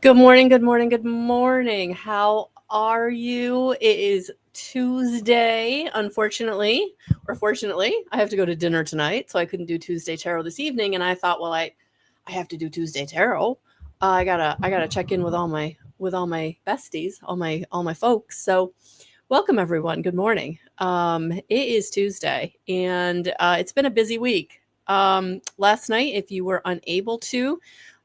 Good morning, good morning, good morning. How are you? It is Tuesday, unfortunately, or fortunately. I have to go to dinner tonight, so I couldn't do Tuesday tarot this evening. And I thought, well, I have to do Tuesday tarot. I gotta check in with all my besties, all my folks. So welcome everyone. Good morning. It is Tuesday, and it's been a busy week. Last night, if you were unable to,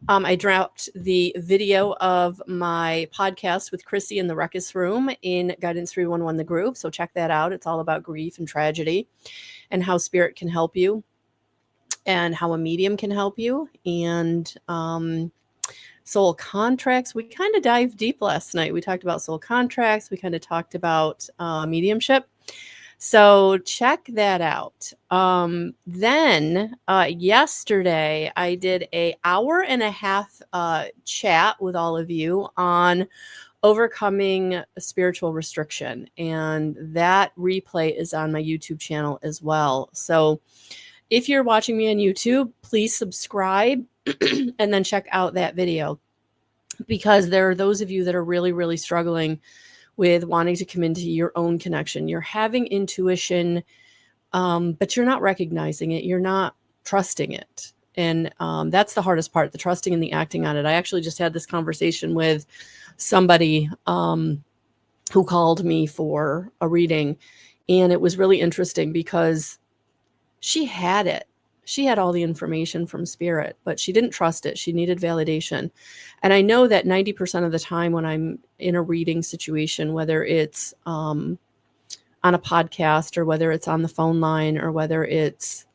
I dropped the video of my podcast with Chrissy in the Ruckus Room in Guidance 311, the group. So check that out. It's all about grief and tragedy and how spirit can help you and how a medium can help you. And soul contracts. We kind of dived deep last night. We talked about soul contracts. We kind of talked about mediumship. So check that out. Then yesterday I did a hour and a half chat with all of you on overcoming spiritual restriction, and that replay is on my YouTube channel as well. So if you're watching me on YouTube, please subscribe and then check out that video, because there are those of you that are really, really struggling with wanting to come into your own connection. You're having intuition, but you're not recognizing it. You're not trusting it. And that's the hardest part, the trusting and the acting on it. I actually just had this conversation with somebody who called me for a reading. And it was really interesting because she had it. She had all the information from spirit, but she didn't trust it. She needed validation. And I know that 90% of the time when I'm in a reading situation, whether it's on a podcast or whether it's on the phone line or whether it's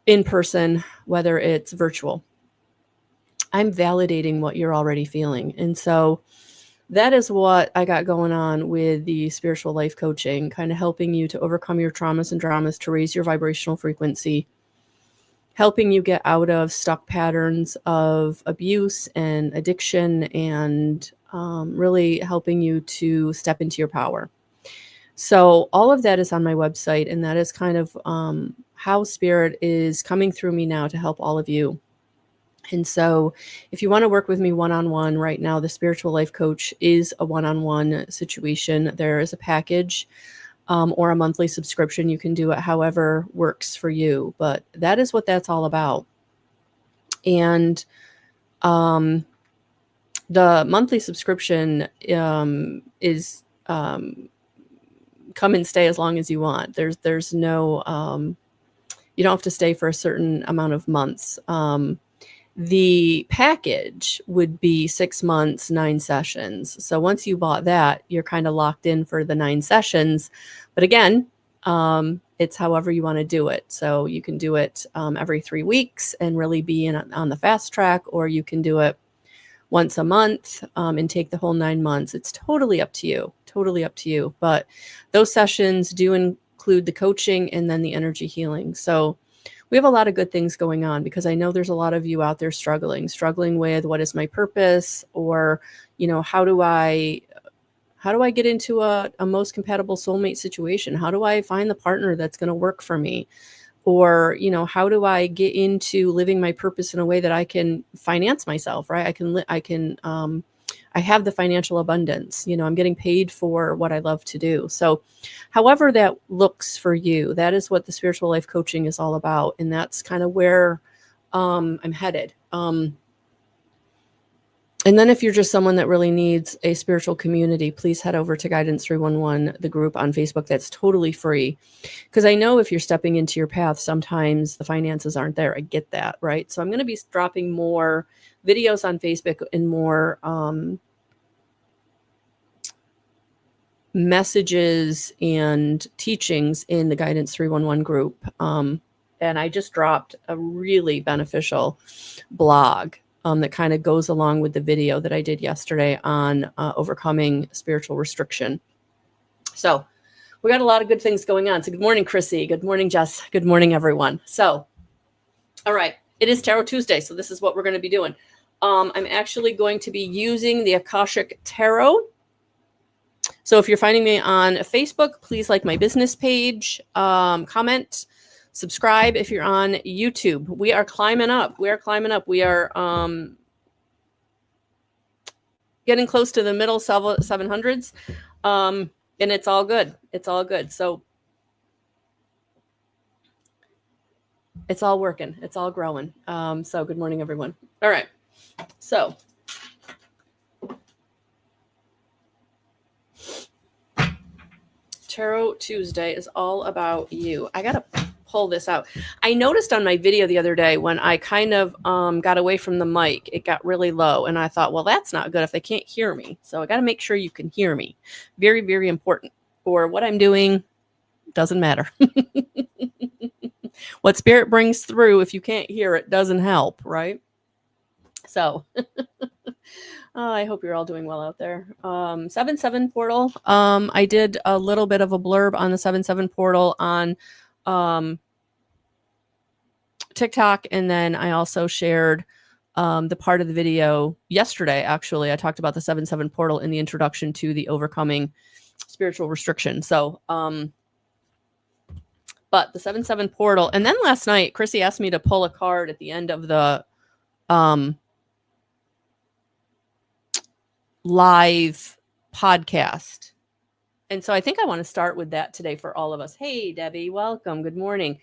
in person, whether it's virtual, I'm validating what you're already feeling. And so that is what I got going on with the spiritual life coaching, kind of helping you to overcome your traumas and dramas, to raise your vibrational frequency, helping you get out of stuck patterns of abuse and addiction, and really helping you to step into your power. So all of that is on my website, and that is kind of how spirit is coming through me now to help all of you. And so if you want to work with me one-on-one right now, the spiritual life coach is a one-on-one situation. There is a package or a monthly subscription. You can do it however works for you, but that is what that's all about. And the monthly subscription is come and stay as long as you want. There's no, you don't have to stay for a certain amount of months. The package would be 6 months, 9 sessions. So once you bought that, you're kind of locked in for the 9 sessions. But again, it's however you want to do it. So you can do it every 3 weeks and really be on the fast track, or you can do it once a month and take the whole 9 months. It's totally up to you, totally up to you. But those sessions do include the coaching and then the energy healing. So we have a lot of good things going on, because I know there's a lot of you out there struggling with what is my purpose, or, how do I get into a most compatible soulmate situation? How do I find the partner that's going to work for me? Or, how do I get into living my purpose in a way that I can finance myself, right? I have the financial abundance, I'm getting paid for what I love to do. So however that looks for you, that is what the spiritual life coaching is all about. And that's kind of where I'm headed. And then if you're just someone that really needs a spiritual community, please head over to Guidance 311, the group on Facebook. That's totally free. Because I know if you're stepping into your path, sometimes the finances aren't there. I get that, right? So I'm going to be dropping more videos on Facebook and more messages and teachings in the Guidance 311 group. And I just dropped a really beneficial blog that kind of goes along with the video that I did yesterday on overcoming spiritual restriction. So we got a lot of good things going on. So good morning, Chrissy. Good morning, Jess. Good morning, everyone. So, all right, it is Tarot Tuesday. So this is what we're going to be doing. I'm actually going to be using the Akashic Tarot. So if you're finding me on Facebook, please like my business page, comment, subscribe if you're on YouTube. We are climbing up. We are getting close to the middle 700s. And it's all good. It's all good. So it's all working. It's all growing. So good morning, everyone. All right. So Tarot Tuesday is all about you. I got to pull this out. I noticed on my video the other day when I kind of got away from the mic, it got really low. And I thought, well, that's not good if they can't hear me. So I got to make sure you can hear me. Very, very important. Or what I'm doing doesn't matter. What spirit brings through, if you can't hear it, doesn't help, right? So I hope you're all doing well out there. 7-7 portal. I did a little bit of a blurb on the 7-7 portal on TikTok, and then I also shared the part of the video yesterday. Actually, I talked about the 7-7 portal in the introduction to the Overcoming Spiritual Restriction. So, but the 7-7 portal, and then last night, Chrissy asked me to pull a card at the end of the live podcast. And so I think I want to start with that today for all of us. Hey, Debbie, welcome. Good morning.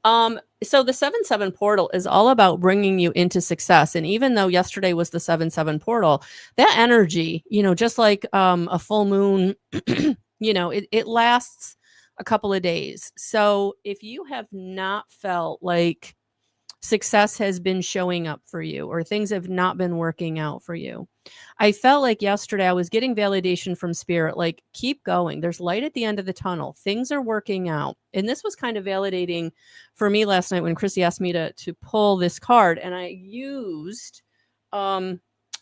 So the 7-7 portal is all about bringing you into success. And even though yesterday was the 7-7 portal, that energy, just like a full moon, it lasts a couple of days. So if you have not felt like success has been showing up for you or things have not been working out for you, I felt like yesterday I was getting validation from spirit, like, keep going. There's light at the end of the tunnel. Things are working out. And this was kind of validating for me last night when Chrissy asked me to pull this card. And I used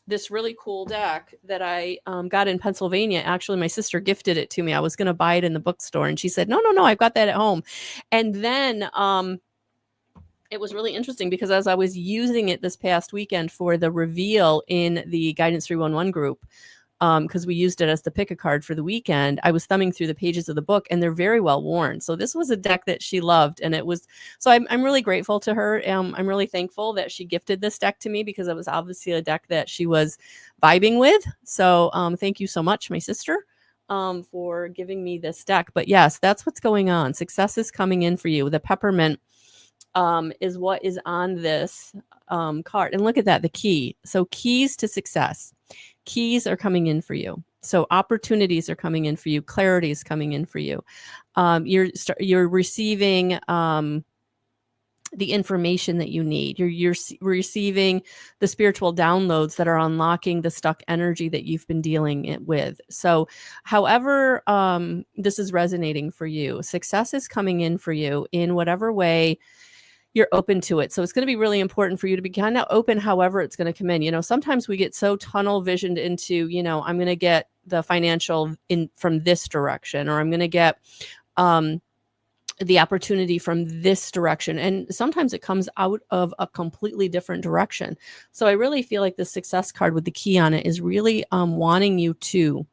this really cool deck that I got in Pennsylvania. Actually, my sister gifted it to me. I was going to buy it in the bookstore. And she said, no, I've got that at home. And then it was really interesting because as I was using it this past weekend for the reveal in the Guidance 311 group, because we used it as the pick a card for the weekend, I was thumbing through the pages of the book and they're very well worn. So this was a deck that she loved. And it was, so I'm really grateful to her. I'm really thankful that she gifted this deck to me because it was obviously a deck that she was vibing with. So thank you so much, my sister, for giving me this deck. But yes, that's what's going on. Success is coming in for you. The peppermint is what is on this card. And look at that, the key. So keys to success. Keys are coming in for you. So opportunities are coming in for you. Clarity is coming in for you. You're receiving the information that you need. You're receiving the spiritual downloads that are unlocking the stuck energy that you've been dealing with. So however this is resonating for you, success is coming in for you in whatever way you're open to it. So it's going to be really important for you to be kind of open however it's going to come in. Sometimes we get so tunnel visioned into, I'm going to get the financial in from this direction, or I'm going to get the opportunity from this direction. And sometimes it comes out of a completely different direction. So I really feel like the success card with the key on it is really wanting you to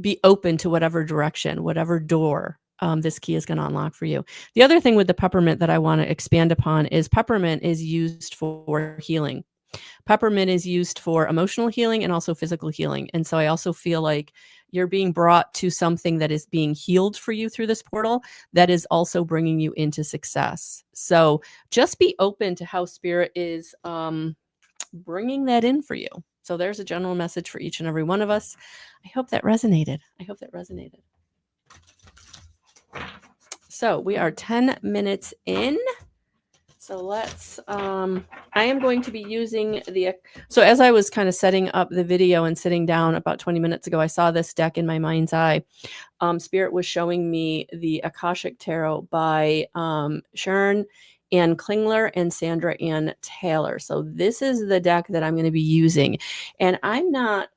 be open to whatever direction, whatever door this key is going to unlock for you. The other thing with the peppermint that I want to expand upon is peppermint is used for healing. Peppermint is used for emotional healing and also physical healing. And so I also feel like you're being brought to something that is being healed for you through this portal that is also bringing you into success. So just be open to how spirit is bringing that in for you. So there's a general message for each and every one of us. I hope that resonated. So we are 10 minutes in. So let's, I am going to be using so as I was kind of setting up the video and sitting down about 20 minutes ago, I saw this deck in my mind's eye. Spirit was showing me the Akashic Tarot by Sharon Ann Klingler and Sandra Ann Taylor. So this is the deck that I'm going to be using. And I'm not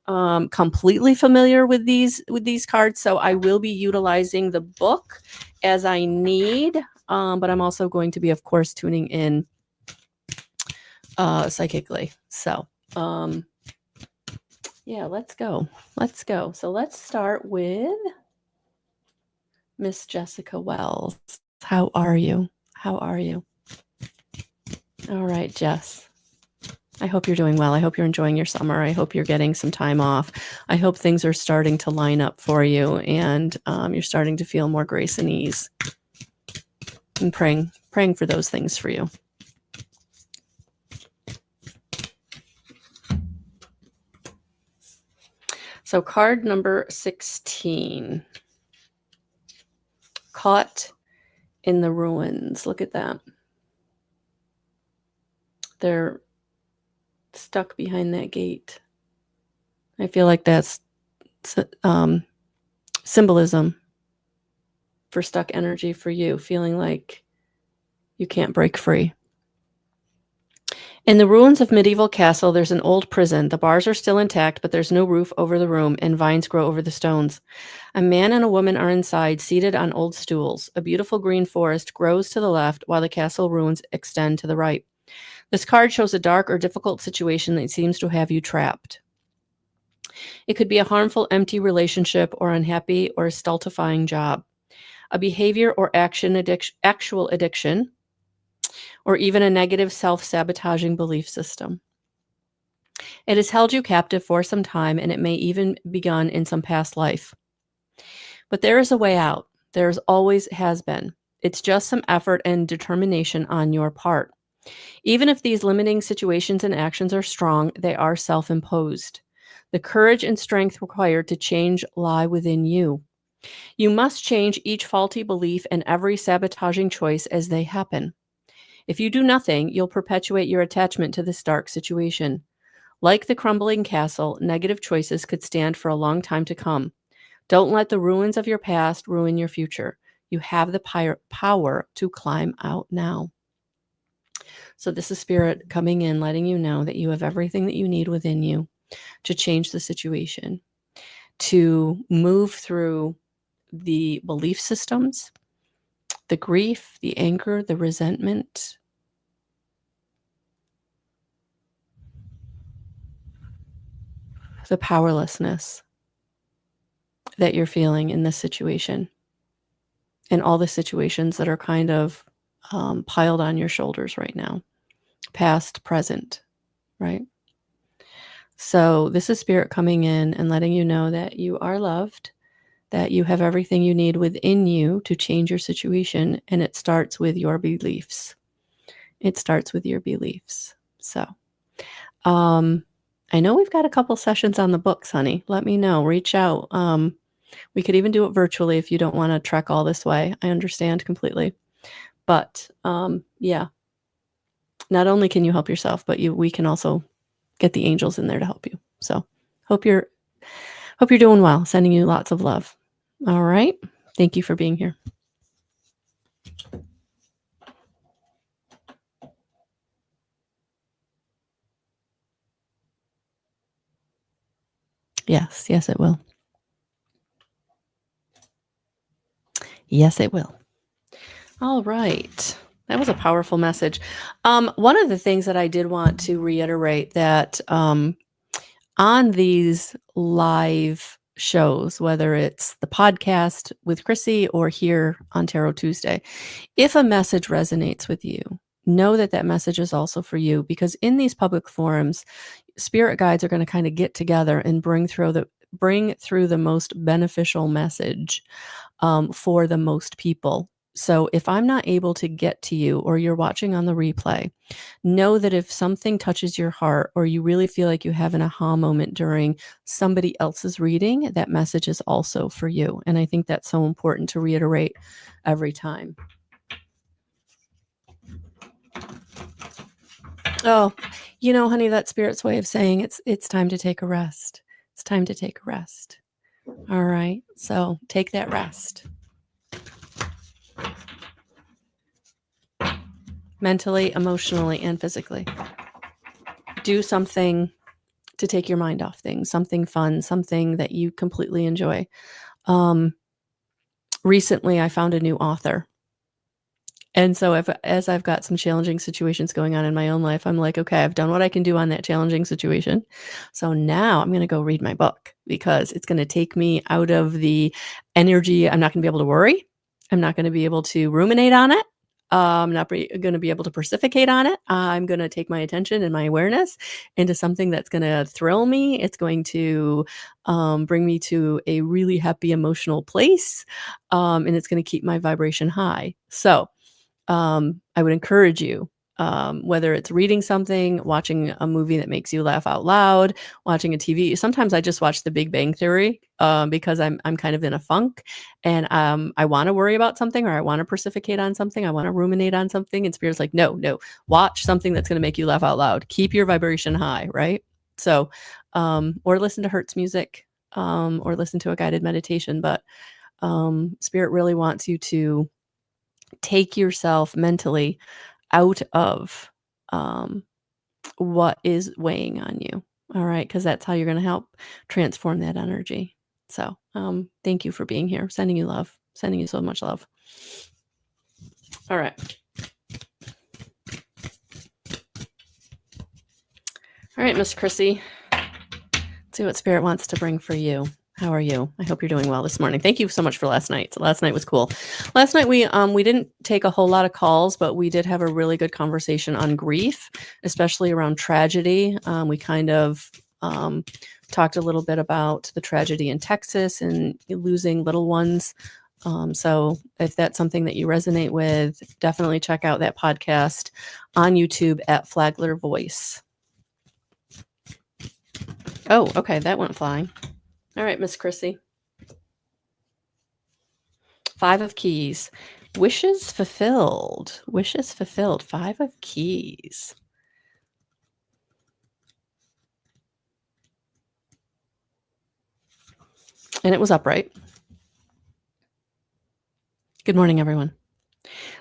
completely familiar with these cards, so I will be utilizing the book as I need. But I'm also going to be, of course, tuning in psychically. So, yeah, let's go. So let's start with Miss Jessica Wells. How are you? All right, Jess. I hope you're doing well. I hope you're enjoying your summer. I hope you're getting some time off. I hope things are starting to line up for you, and you're starting to feel more grace and ease. I'm praying for those things for you. So card number 16. Caught in the ruins. Look at that. They're stuck behind that gate. I feel like that's symbolism for stuck energy for you, feeling like you can't break free. In the ruins of medieval castle, there's an old prison. The bars are still intact, but there's no roof over the room, and vines grow over the stones. A man and a woman are inside, seated on old stools. A beautiful green forest grows to the left, while the castle ruins extend to the right. This card shows a dark or difficult situation that seems to have you trapped. It could be a harmful, empty relationship, or unhappy or stultifying job, a behavior or actual addiction, or even a negative self-sabotaging belief system. It has held you captive for some time, and it may even begun in some past life. But there is a way out. There's always has been. It's just some effort and determination on your part. Even if these limiting situations and actions are strong, they are self-imposed. The courage and strength required to change lie within you. You must change each faulty belief and every sabotaging choice as they happen. If you do nothing, you'll perpetuate your attachment to this dark situation. Like the crumbling castle, negative choices could stand for a long time to come. Don't let the ruins of your past ruin your future. You have the power to climb out now. So this is Spirit coming in, letting you know that you have everything that you need within you to change the situation, to move through the belief systems, the grief, the anger, the resentment, the powerlessness that you're feeling in this situation, and all the situations that are kind of piled on your shoulders right now, past, present, right? So this is Spirit coming in and letting you know that you are loved, that you have everything you need within you to change your situation, and it starts with your beliefs. It starts with your beliefs. So I know we've got a couple sessions on the books, honey. Let me know. Reach out. We could even do it virtually if you don't want to trek all this way. I understand completely. But yeah, not only can you help yourself, but we can also get the angels in there to help you. So hope you're doing well. Sending you lots of love. All right. Thank you for being here. Yes, it will. Yes, it will. All right. That was a powerful message. One of the things that I did want to reiterate that on these live shows, whether it's the podcast with Chrissy or here on Tarot Tuesday, if a message resonates with you, know that that message is also for you, because in these public forums, spirit guides are going to kind of get together and bring through the most beneficial message for the most people. So if I'm not able to get to you, or you're watching on the replay, know that if something touches your heart, or you really feel like you have an aha moment during somebody else's reading, that message is also for you. And I think that's so important to reiterate every time. Oh, honey, that's Spirit's way of saying it's time to take a rest. It's time to take a rest. All right. So take that rest. Mentally, emotionally, and physically. Do something to take your mind off things, something fun, something that you completely enjoy. Recently, I found a new author. And so as I've got some challenging situations going on in my own life, I'm like, okay, I've done what I can do on that challenging situation. So now I'm going to go read my book, because it's going to take me out of the energy. I'm not going to be able to worry. I'm not going to be able to ruminate on it. I'm not going to be able to precipitate on it. I'm going to take my attention and my awareness into something that's going to thrill me. It's going to bring me to a really happy emotional place, and it's going to keep my vibration high. So I would encourage you, whether it's reading something, watching a movie that makes you laugh out loud, watching a TV. Sometimes I just watch The Big Bang Theory because I'm kind of in a funk, and I want to worry about something, or I want to precipitate on something, I want to ruminate on something, and Spirit's like, no, no, watch something that's going to make you laugh out loud. Keep your vibration high, right? So, or listen to Hertz music, or listen to a guided meditation. But Spirit really wants you to take yourself mentally out of what is weighing on you. All right. Because that's how you're going to help transform that energy. So thank you for being here. Sending you love. Sending you so much love. All right. All right, Miss Chrissy. Let's see what Spirit wants to bring for you. How are you? I hope you're doing well this morning. Thank you so much for last night. Last night was cool. Last night we didn't take a whole lot of calls, but we did have a really good conversation on grief, especially around tragedy. We kind of talked a little bit about the tragedy in Texas and losing little ones. So if that's something that you resonate with, definitely check out that podcast on YouTube at Flagler Voice. Oh, okay, that went flying. All right, Miss Chrissy. 5 of Keys. Wishes fulfilled. Wishes fulfilled. 5 of Keys. And it was upright. Good morning, everyone.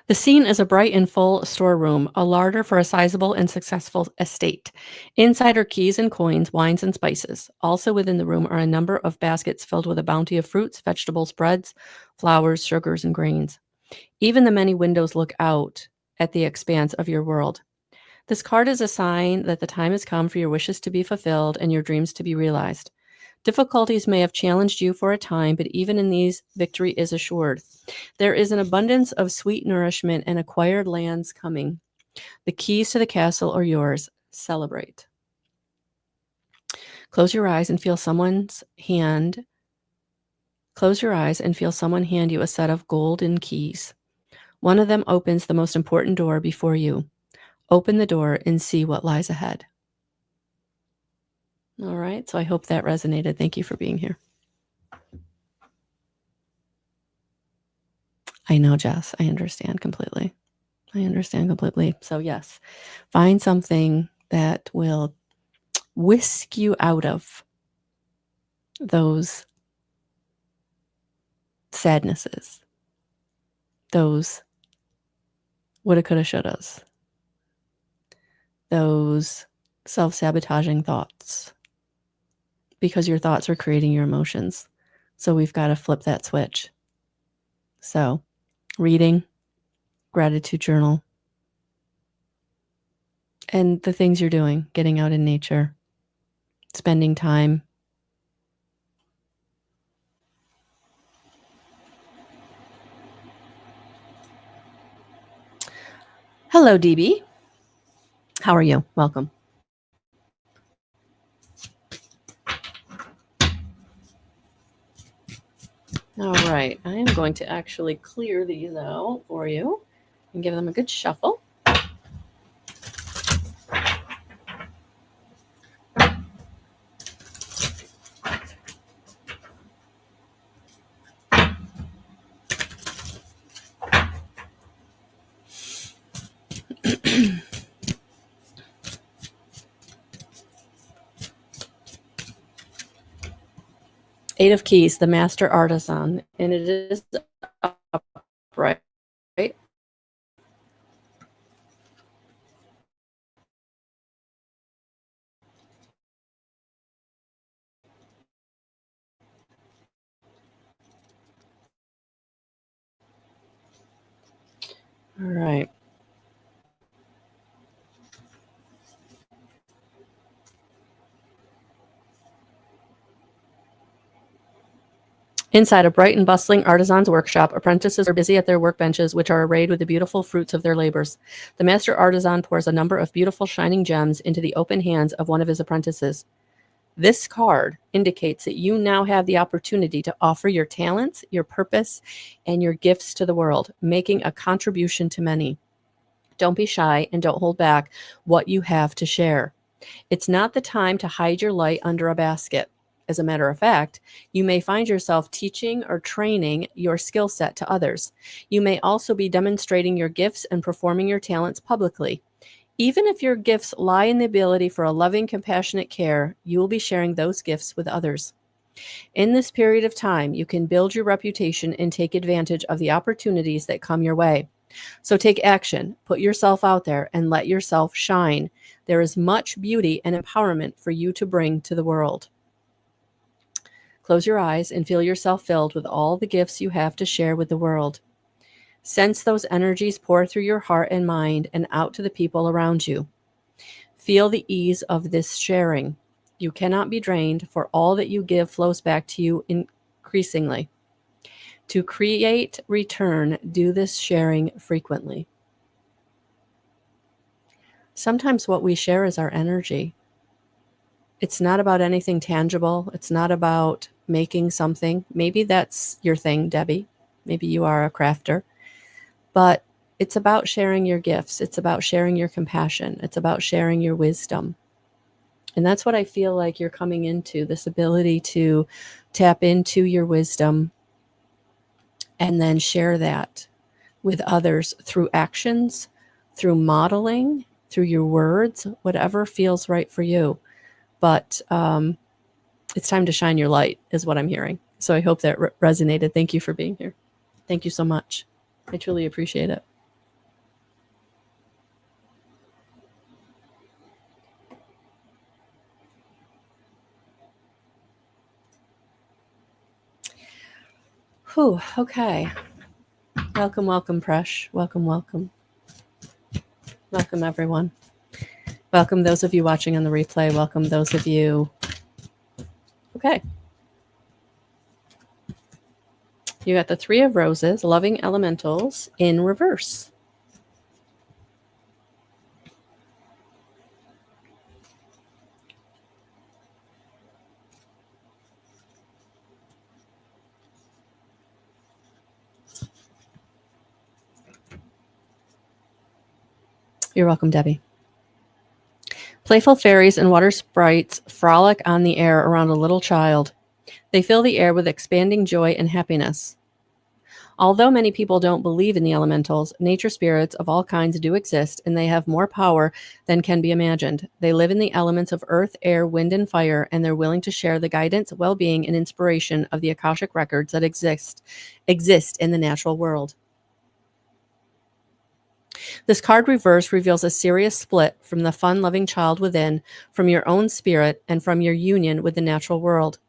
The scene is a bright and full storeroom, a larder for a sizable and successful estate. Inside are keys and coins, wines and spices. Also within the room are a number of baskets filled with a bounty of fruits, vegetables, breads, flowers, sugars, and grains. Even the many windows look out at the expanse of your world. This card is a sign that the time has come for your wishes to be fulfilled and your dreams to be realized. Difficulties may have challenged you for a time, but even in these, victory is assured. There is an abundance of sweet nourishment and acquired lands coming. The keys to the castle are yours. Celebrate. Close your eyes and feel someone's hand. Close your eyes and feel someone hand you a set of golden keys. One of them opens the most important door before you. Open the door and see what lies ahead. All right, so I hope that resonated. Thank you for being here. I know, Jess. I understand completely. So yes, find something that will whisk you out of those sadnesses, those woulda, coulda, shouldas, those self-sabotaging thoughts, because your thoughts are creating your emotions. So we've got to flip that switch. So reading, gratitude journal, and the things you're doing, getting out in nature, spending time. Hello, DB. How are you? Welcome. All right, I am going to actually clear these out for you and give them a good shuffle. Eight of Keys, the Master Artisan, and it is upright. All right. Inside a bright and bustling artisan's workshop, apprentices are busy at their workbenches, which are arrayed with the beautiful fruits of their labors. The master artisan pours a number of beautiful shining gems into the open hands of one of his apprentices. This card indicates that you now have the opportunity to offer your talents, your purpose, and your gifts to the world, making a contribution to many. Don't be shy and don't hold back what you have to share. It's not the time to hide your light under a basket. As a matter of fact, you may find yourself teaching or training your skill set to others. You may also be demonstrating your gifts and performing your talents publicly. Even if your gifts lie in the ability for a loving, compassionate care, you will be sharing those gifts with others. In this period of time, you can build your reputation and take advantage of the opportunities that come your way. So take action, put yourself out there, and let yourself shine. There is much beauty and empowerment for you to bring to the world. Close your eyes and feel yourself filled with all the gifts you have to share with the world. Sense those energies pour through your heart and mind and out to the people around you. Feel the ease of this sharing. You cannot be drained, for all that you give flows back to you increasingly. To create return, do this sharing frequently. Sometimes what we share is our energy. It's not about anything tangible. It's not about making something. Maybe that's your thing, Debbie. Maybe you are a crafter. But it's about sharing your gifts. It's about sharing your compassion. It's about sharing your wisdom. And that's what I feel like you're coming into, this ability to tap into your wisdom and then share that with others through actions, through modeling, through your words, whatever feels right for you. But it's time to shine your light is what I'm hearing. So I hope that resonated. Thank you for being here. Thank you so much. I truly appreciate it. Whew, okay. Welcome, welcome, Presh. Welcome, welcome. Welcome, everyone. Welcome those of you watching on the replay. Welcome those of you. Okay. You got the Three of Roses, loving elementals in reverse. You're welcome, Debbie. Playful fairies and water sprites frolic on the air around a little child. They fill the air with expanding joy and happiness. Although many people don't believe in the elementals, nature spirits of all kinds do exist, and they have more power than can be imagined. They live in the elements of earth, air, wind, and fire, and they're willing to share the guidance, well-being, and inspiration of the Akashic records that exist in the natural world. This card reverse reveals a serious split from the fun-loving child within, from your own spirit, and from your union with the natural world.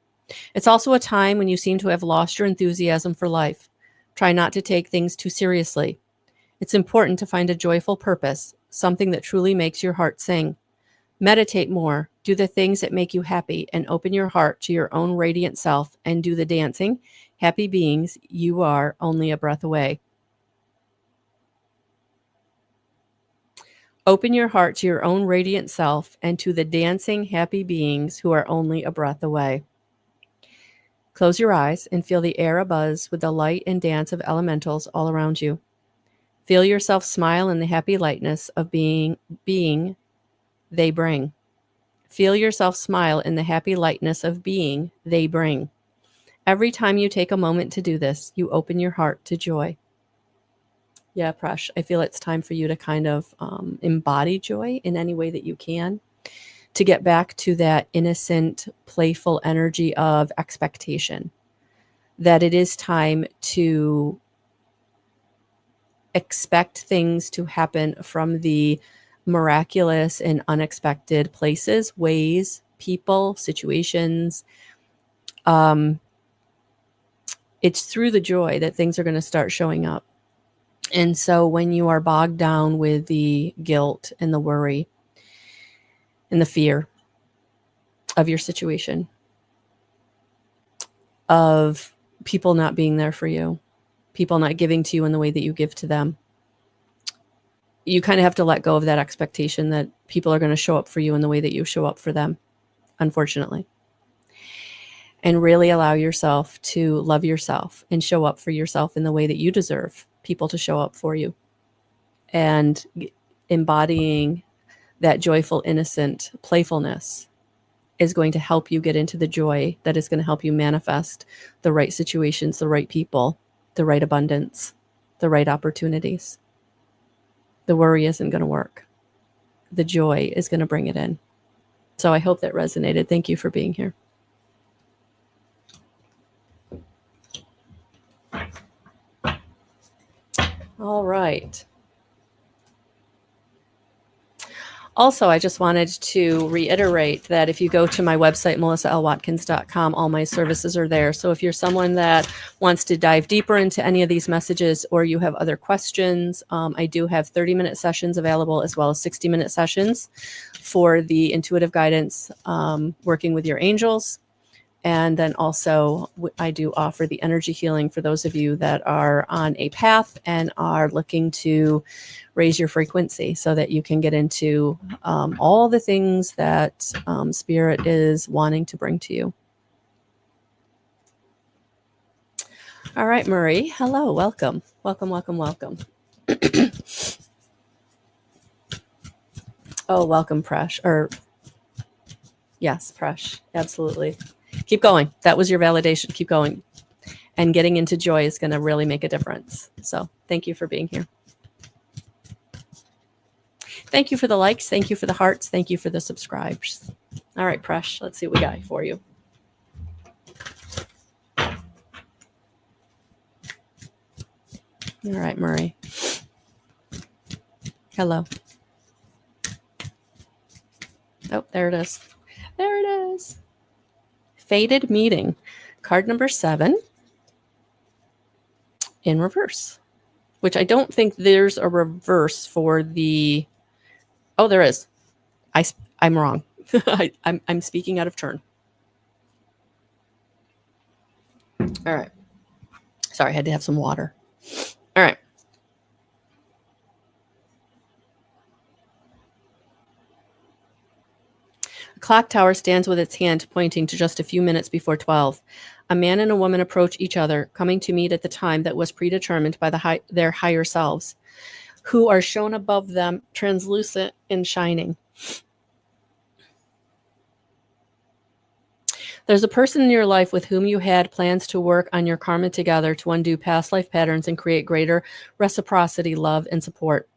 It's also a time when you seem to have lost your enthusiasm for life. Try not to take things too seriously. It's important to find a joyful purpose, something that truly makes your heart sing. Meditate more, do the things that make you happy, and open your heart to your own radiant self, and do the dancing, happy beings you are only a breath away. Open your heart to your own radiant self and to the dancing, happy beings who are only a breath away. Close your eyes and feel the air abuzz with the light and dance of elementals all around you. Feel yourself smile in the happy lightness of being they bring. Feel yourself smile in the happy lightness of being they bring. Every time you take a moment to do this, you open your heart to joy. Yeah, Prash, I feel it's time for you to kind of embody joy in any way that you can, to get back to that innocent, playful energy of expectation, that it is time to expect things to happen from the miraculous and unexpected places, ways, people, situations. It's through the joy that things are going to start showing up. And so when you are bogged down with the guilt and the worry and the fear of your situation, of people not being there for you, people not giving to you in the way that you give to them. You kind of have to let go of that expectation that people are going to show up for you in the way that you show up for them, unfortunately. And really allow yourself to love yourself and show up for yourself in the way that you deserve people to show up for you. And embodying that joyful, innocent playfulness is going to help you get into the joy that is going to help you manifest the right situations, the right people, the right abundance, the right opportunities. The worry isn't going to work. The joy is going to bring it in. So I hope that resonated. Thank you for being here. All right. Also, I just wanted to reiterate that if you go to my website, melissalwatkins.com, all my services are there. So if you're someone that wants to dive deeper into any of these messages, or you have other questions, I do have 30-minute sessions available, as well as 60-minute sessions for the intuitive guidance, working with your angels. And then also I do offer the energy healing for those of you that are on a path and are looking to raise your frequency so that you can get into all the things that Spirit is wanting to bring to you. All right, Marie. Hello. Welcome. Welcome, welcome, welcome. Oh, welcome, Presh. Yes, Presh. Absolutely. Keep going. That was your validation. Keep going. And getting into joy is going to really make a difference. So thank you for being here. Thank you for the likes. Thank you for the hearts. Thank you for the subscribes. All right, Presh. Let's see what we got for you. All right, Murray. Hello. Oh, there it is. There it is. Fated Meeting. Card number 7 in reverse, which I don't think there's a reverse for the... Oh, there is. I'm wrong. I'm speaking out of turn. All right. Sorry, I had to have some water. All right. A clock tower stands with its hand pointing to just a few minutes before 12. A man and a woman approach each other, coming to meet at the time that was predetermined by their higher selves, who are shown above them, translucent and shining. There's a person in your life with whom you had plans to work on your karma together to undo past life patterns and create greater reciprocity, love, and support.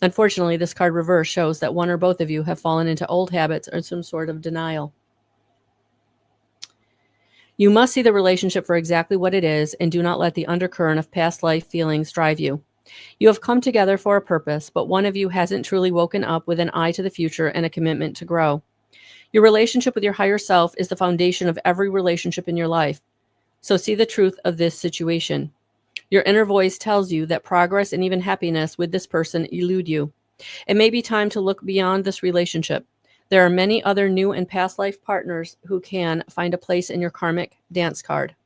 Unfortunately, this card reverse shows that one or both of you have fallen into old habits or some sort of denial. You must see the relationship for exactly what it is and do not let the undercurrent of past life feelings drive you. You have come together for a purpose, but one of you hasn't truly woken up with an eye to the future and a commitment to grow. Your relationship with your higher self is the foundation of every relationship in your life. So see the truth of this situation. Your inner voice tells you that progress and even happiness with this person elude you. It may be time to look beyond this relationship. There are many other new and past life partners who can find a place in your karmic dance card.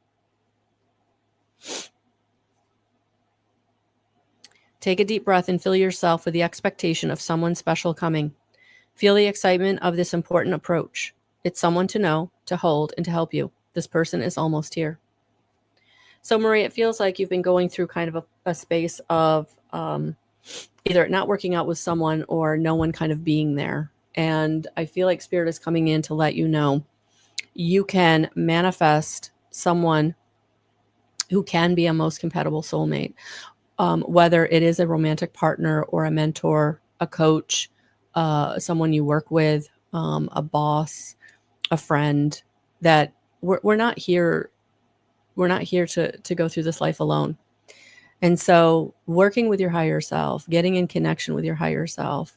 Take a deep breath and fill yourself with the expectation of someone special coming. Feel the excitement of this important approach. It's someone to know, to hold, and to help you. This person is almost here. So, Marie, it feels like you've been going through kind of a space of either not working out with someone or no one kind of being there. And I feel like Spirit is coming in to let you know you can manifest someone who can be a most compatible soulmate, whether it is a romantic partner or a mentor, a coach, someone you work with, a boss, a friend. That we're not here. We're not here to go through this life alone. And so working with your higher self, getting in connection with your higher self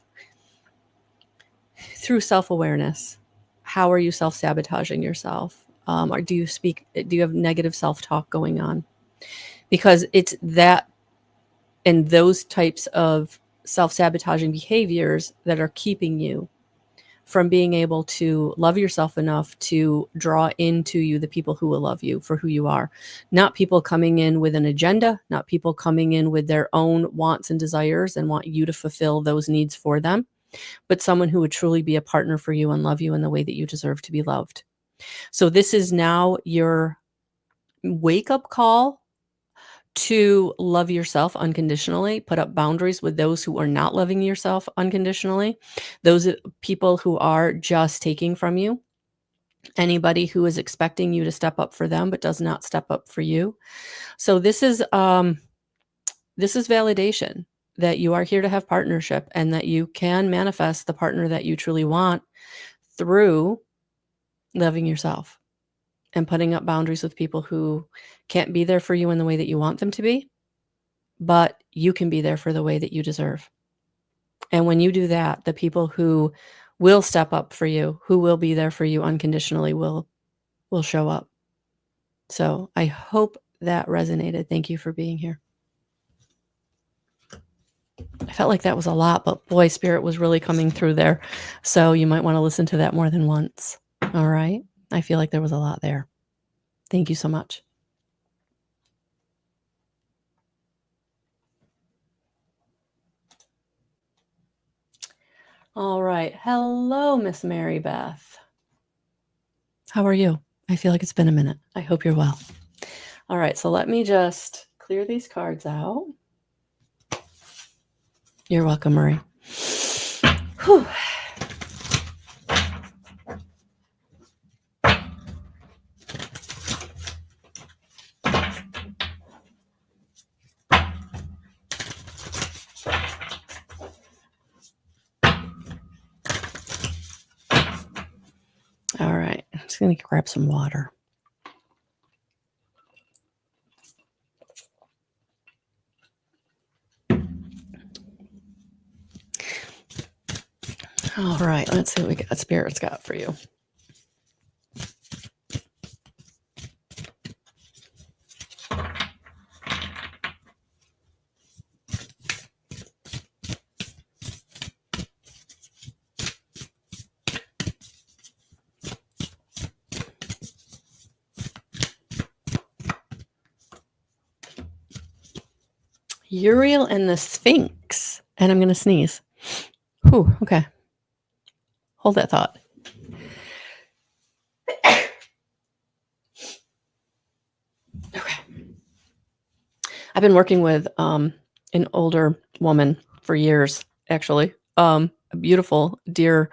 through self-awareness. How are you self-sabotaging yourself? Or do you have negative self-talk going on? Because it's that and those types of self-sabotaging behaviors that are keeping you from being able to love yourself enough to draw into you the people who will love you for who you are. Not people coming in with an agenda, not people coming in with their own wants and desires and want you to fulfill those needs for them, but someone who would truly be a partner for you and love you in the way that you deserve to be loved. So this is now your wake-up call to love yourself unconditionally, put up boundaries with those who are not loving yourself unconditionally, those people who are just taking from you, anybody who is expecting you to step up for them but does not step up for you. So this is validation that you are here to have partnership and that you can manifest the partner that you truly want through loving yourself and putting up boundaries with people who can't be there for you in the way that you want them to be, but you can be there for the way that you deserve. And when you do that, the people who will step up for you, who will be there for you unconditionally, will show up. So I hope that resonated. Thank you for being here. I felt like that was a lot, but boy, Spirit was really coming through there. So you might want to listen to that more than once. All right. I feel like there was a lot there. Thank you so much. All right. Hello, Miss Mary Beth. How are you? I feel like it's been a minute. I hope you're well. All right. So let me just clear these cards out. You're welcome, Marie. Whew. All right, I'm just going to grab some water. All right, let's see what we got. Spirit's got for you. Uriel and the Sphinx. And I'm going to sneeze. Whew, okay. Hold that thought. Okay. I've been working with an older woman for years, actually. A beautiful, dear.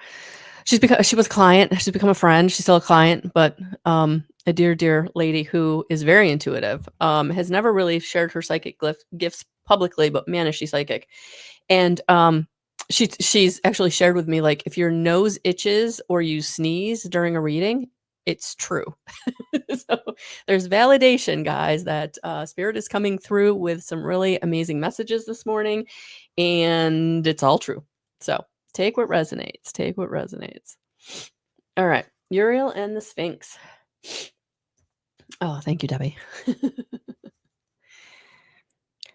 She was a client. She's become a friend. She's still a client, but a dear lady who is very intuitive. Has never really shared her psychic gifts publicly, but man, is she psychic. And she's actually shared with me, like, if your nose itches or you sneeze during a reading, it's true. So there's validation, guys, that Spirit is coming through with some really amazing messages this morning, and it's all true. So take what resonates. Take what resonates. All right. Uriel and the Sphinx. Oh, thank you, Debbie.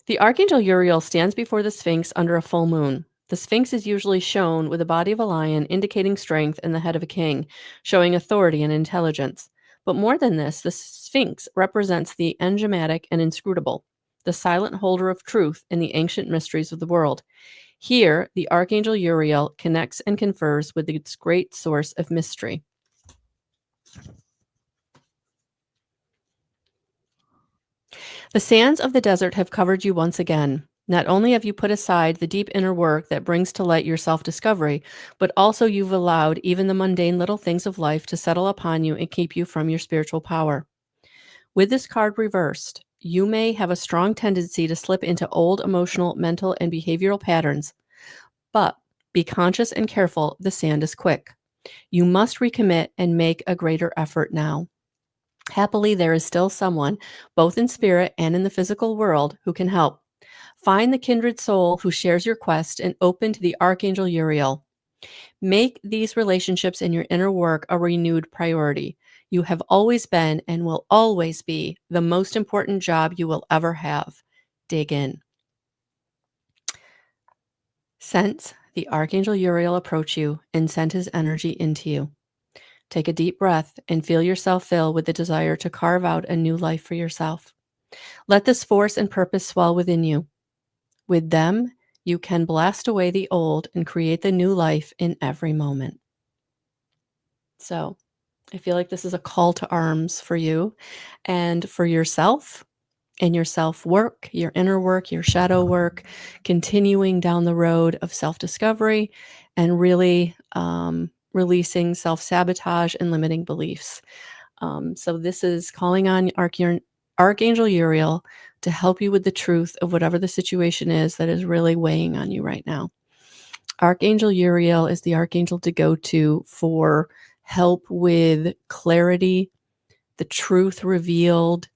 The Archangel Uriel stands before the Sphinx under a full moon. The Sphinx is usually shown with the body of a lion, indicating strength, and the head of a king, showing authority and intelligence. But more than this, the Sphinx represents the enigmatic and inscrutable, the silent holder of truth in the ancient mysteries of the world. Here, the Archangel Uriel connects and confers with its great source of mystery. The sands of the desert have covered you once again. Not only have you put aside the deep inner work that brings to light your self-discovery, but also you've allowed even the mundane little things of life to settle upon you and keep you from your spiritual power. With this card reversed, you may have a strong tendency to slip into old emotional, mental, and behavioral patterns. But be conscious and careful, the sand is quick. You must recommit and make a greater effort now. Happily, there is still someone, both in spirit and in the physical world, who can help. Find the kindred soul who shares your quest and open to the Archangel Uriel. Make these relationships in your inner work a renewed priority. You have always been and will always be the most important job you will ever have. Dig in. Sense The Archangel Uriel approached you and sent his energy into you. Take a deep breath and feel yourself fill with the desire to carve out a new life for yourself. Let this force and purpose swell within you. With them, you can blast away the old and create the new life in every moment. So I feel like this is a call to arms for you and for yourself and your self-work, your inner work, your shadow work, continuing down the road of self-discovery and really releasing self-sabotage and limiting beliefs. So this is calling on Archangel Uriel to help you with the truth of whatever the situation is that is really weighing on you right now. Archangel Uriel is the archangel to go to for help with clarity, the truth revealed,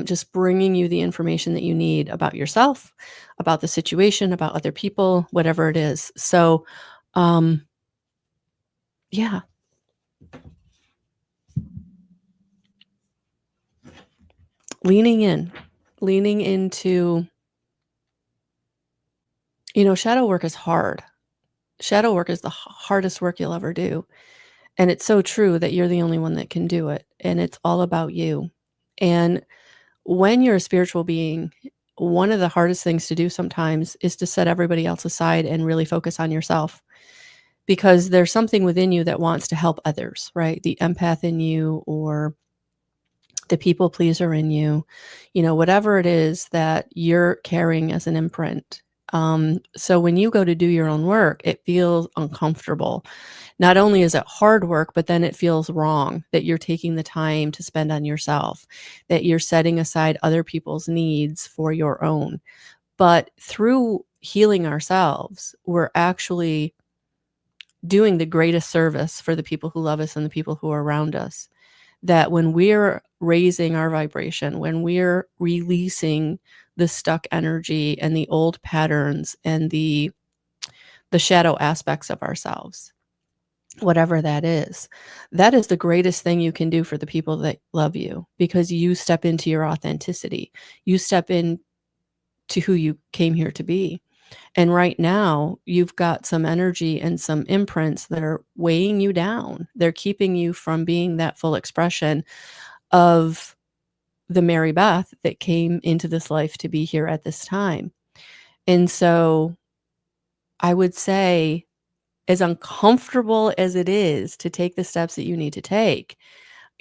just bringing you the information that you need about yourself, about the situation, about other people, whatever it is. So, yeah. Leaning into, shadow work is hard. Shadow work is the hardest work you'll ever do. And it's so true that you're the only one that can do it. And it's all about you. And when you're a spiritual being, one of the hardest things to do sometimes is to set everybody else aside and really focus on yourself, because there's something within you that wants to help others, right? The empath in you or the people pleaser in you, whatever it is that you're carrying as an imprint. So when you go to do your own work, it feels uncomfortable. Not only is it hard work, but then it feels wrong that you're taking the time to spend on yourself, that you're setting aside other people's needs for your own. But through healing ourselves, we're actually doing the greatest service for the people who love us and the people who are around us. That when we're raising our vibration, when we're releasing the stuck energy and the old patterns and the shadow aspects of ourselves, whatever that is the greatest thing you can do for the people that love you, because you step into your authenticity. You step in to who you came here to be. And right now, you've got some energy and some imprints that are weighing you down. They're keeping you from being that full expression of the Mary Beth that came into this life to be here at this time. And so I would say, as uncomfortable as it is to take the steps that you need to take,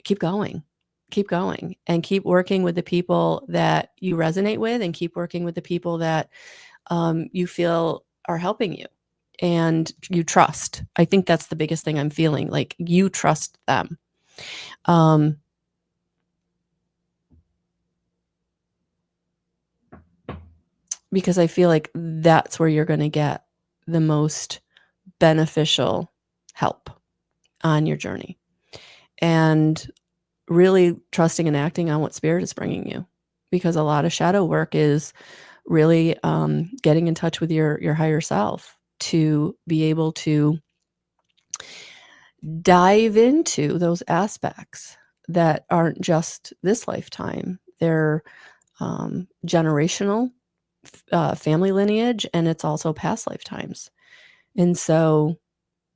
keep going. Keep going and keep working with the people that you resonate with, and keep working with the people that you feel are helping you and you trust. I think that's the biggest thing I'm feeling, like you trust them. Because I feel like that's where you're going to get the most beneficial help on your journey, and really trusting and acting on what spirit is bringing you, because a lot of shadow work is really getting in touch with your higher self to be able to dive into those aspects that aren't just this lifetime. They're generational, family lineage, and it's also past lifetimes. And so,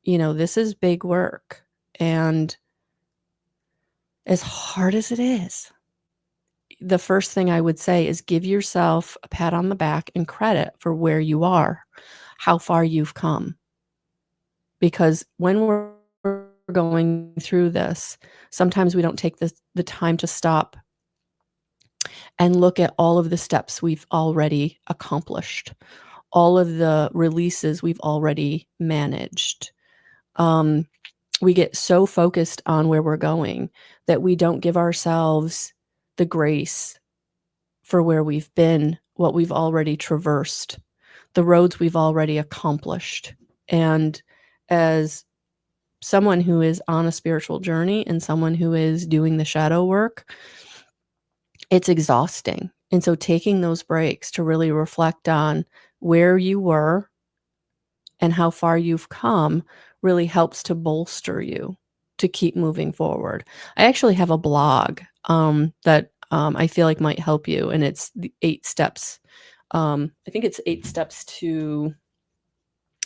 this is big work. And as hard as it is, the first thing I would say is give yourself a pat on the back and credit for where you are, how far you've come. Because when we're going through this, sometimes we don't take the time to stop and look at all of the steps we've already accomplished, all of the releases we've already managed. We get so focused on where we're going that we don't give ourselves the grace for where we've been, what we've already traversed, the roads we've already accomplished. And as someone who is on a spiritual journey and someone who is doing the shadow work, it's exhausting. And so taking those breaks to really reflect on where you were and how far you've come really helps to bolster you to keep moving forward. I actually have a blog that I feel like might help you, and it's the 8 steps. I think it's 8 steps to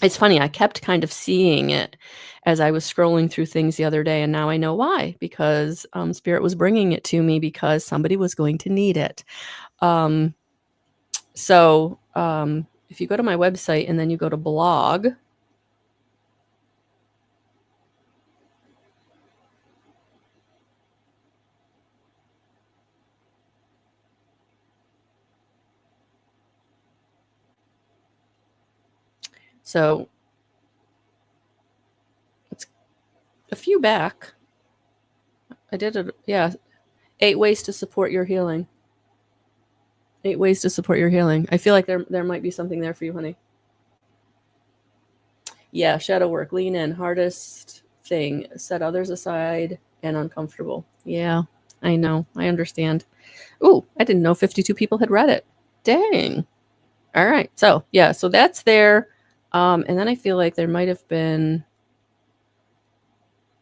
It's funny, I kept kind of seeing it as I was scrolling through things the other day, and now I know why, because Spirit was bringing it to me because somebody was going to need it. Um, if you go to my website and then you go to blog, so it's a few back. I did it, yeah. 8 ways to support your healing. 8 ways to support your healing. I feel like there might be something there for you, honey. Yeah, shadow work, lean in, hardest thing, set others aside and uncomfortable. Yeah, I know. I understand. Ooh, I didn't know 52 people had read it. Dang. All right. So, yeah, so that's there. And then I feel like there might have been,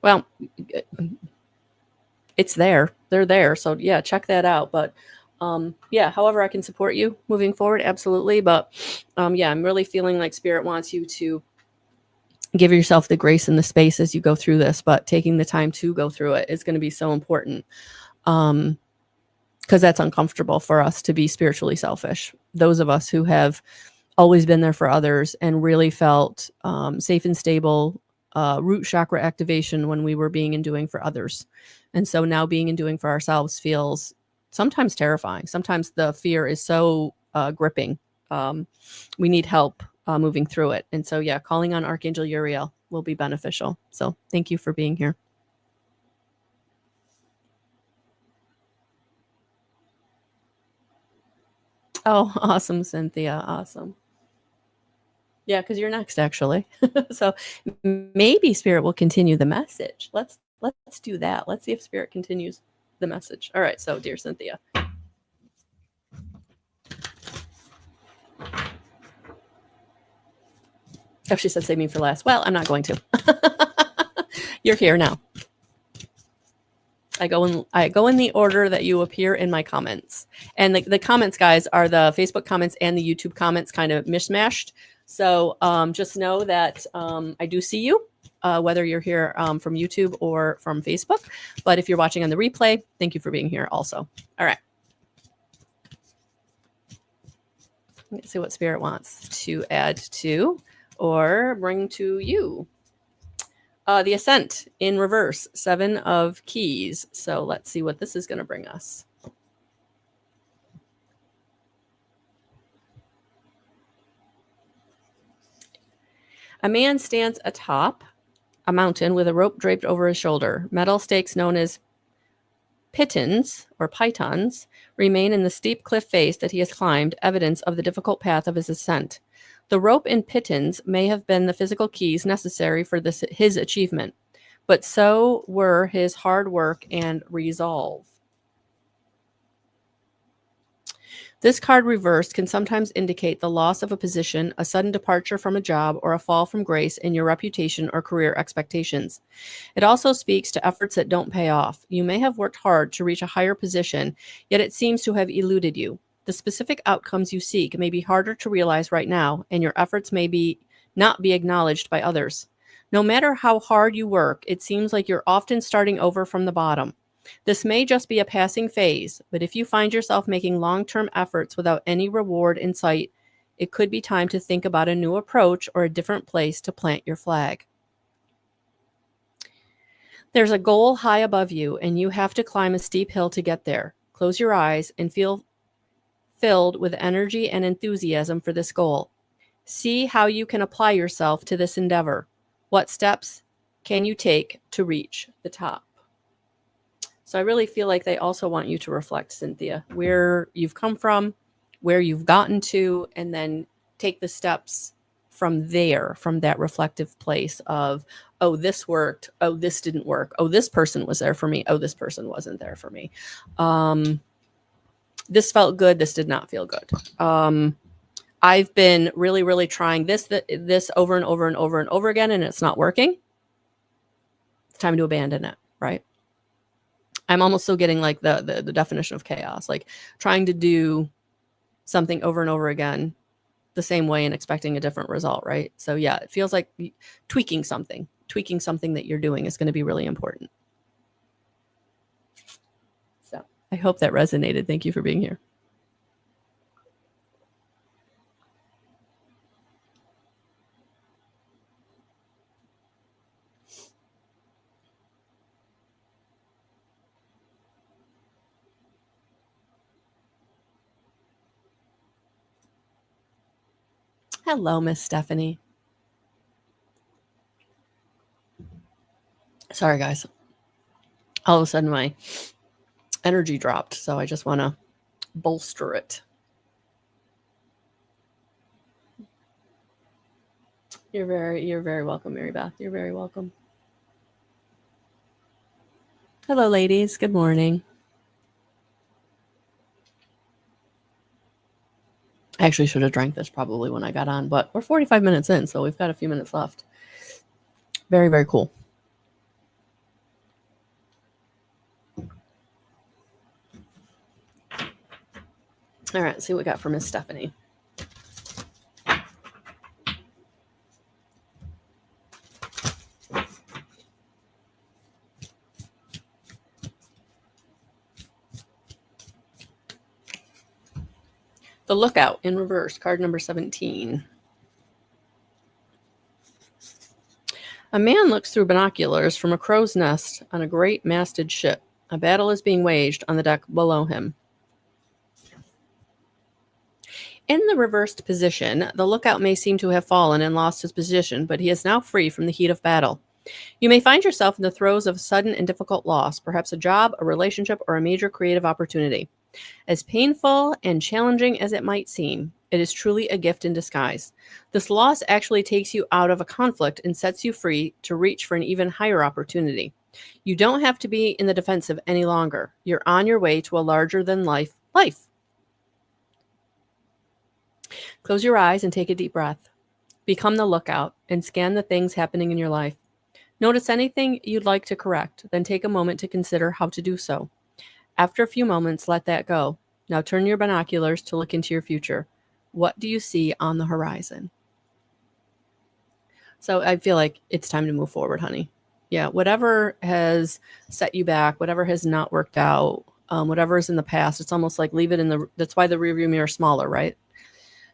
well, it's there. They're there. So, yeah, check that out. But yeah, however I can support you moving forward, absolutely. But yeah, I'm really feeling like Spirit wants you to give yourself the grace and the space as you go through this, but taking the time to go through it is going to be so important. Because that's uncomfortable for us to be spiritually selfish. Those of us who have always been there for others and really felt safe and stable, root chakra activation when we were being and doing for others. And so now being and doing for ourselves feels sometimes terrifying. Sometimes the fear is so gripping. We need help moving through it. And so, yeah, calling on Archangel Uriel will be beneficial. So thank you for being here. Oh, awesome, Cynthia. Awesome. Yeah, because you're next, actually. So maybe Spirit will continue the message. Let's do that. Let's see if Spirit continues the message. All right. So, dear Cynthia. Oh, she said save me for last. Well, I'm not going to. You're here now. I go in the order that you appear in my comments. And the comments, guys, are the Facebook comments and the YouTube comments kind of mishmashed. So just know that I do see you, whether you're here from YouTube or from Facebook. But if you're watching on the replay, thank you for being here also. All right. Let's see what Spirit wants to add to or bring to you. The Ascent in reverse, 7 of Keys. So let's see what this is going to bring us. A man stands atop a mountain with a rope draped over his shoulder. Metal stakes known as pitons or pythons remain in the steep cliff face that he has climbed, evidence of the difficult path of his ascent. The rope and pitons may have been the physical keys necessary for his achievement, but so were his hard work and resolve. This card reversed can sometimes indicate the loss of a position, a sudden departure from a job, or a fall from grace in your reputation or career expectations. It also speaks to efforts that don't pay off. You may have worked hard to reach a higher position, yet it seems to have eluded you. The specific outcomes you seek may be harder to realize right now, and your efforts may not be acknowledged by others. No matter how hard you work, it seems like you're often starting over from the bottom. This may just be a passing phase, but if you find yourself making long-term efforts without any reward in sight, it could be time to think about a new approach or a different place to plant your flag. There's a goal high above you, and you have to climb a steep hill to get there. Close your eyes and feel filled with energy and enthusiasm for this goal. See how you can apply yourself to this endeavor. What steps can you take to reach the top? So I really feel like they also want you to reflect, Cynthia, where you've come from, where you've gotten to, and then take the steps from there, from that reflective place of, oh, this worked. Oh, this didn't work. Oh, this person was there for me. Oh, this person wasn't there for me. This felt good. This did not feel good. I've been really, really trying this over and over and over and over again, and it's not working. It's time to abandon it, right? I'm almost still getting like the definition of chaos, like trying to do something over and over again the same way and expecting a different result, right? So yeah, it feels like tweaking something that you're doing is going to be really important. So I hope that resonated. Thank you for being here. Hello, Miss Stephanie. Sorry, guys. All of a sudden, my energy dropped, so I just want to bolster it. You're very welcome, Mary Beth. You're very welcome. Hello, ladies. Good morning. I actually should have drank this probably when I got on, but we're 45 minutes in, so we've got a few minutes left. Very, very cool. All right, let's see what we got for Miss Stephanie. The Lookout in reverse, card number 17. A man looks through binoculars from a crow's nest on a great masted ship. A battle is being waged on the deck below him. In the reversed position, the lookout may seem to have fallen and lost his position, but he is now free from the heat of battle. You may find yourself in the throes of a sudden and difficult loss, perhaps a job, a relationship, or a major creative opportunity. As painful and challenging as it might seem, it is truly a gift in disguise. This loss actually takes you out of a conflict and sets you free to reach for an even higher opportunity. You don't have to be in the defensive any longer. You're on your way to a larger-than-life life. Close your eyes and take a deep breath. Become the lookout and scan the things happening in your life. Notice anything you'd like to correct, then take a moment to consider how to do so. After a few moments, let that go. Now turn your binoculars to look into your future. What do you see on the horizon? So I feel like it's time to move forward, honey. Yeah, whatever has set you back, whatever has not worked out, whatever is in the past, it's almost like leave it in the, that's why the rearview mirror is smaller, right?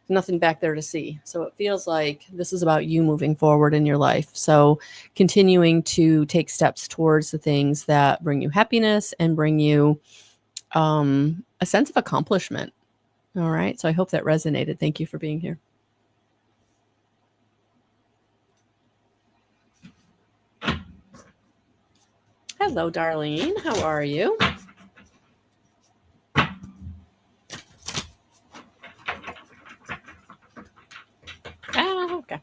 Nothing back there to see. So it feels like this is about you moving forward in your life. So continuing to take steps towards the things that bring you happiness and bring you a sense of accomplishment. All right. So I hope that resonated. Thank you for being here. Hello, Darlene. How are you? Okay.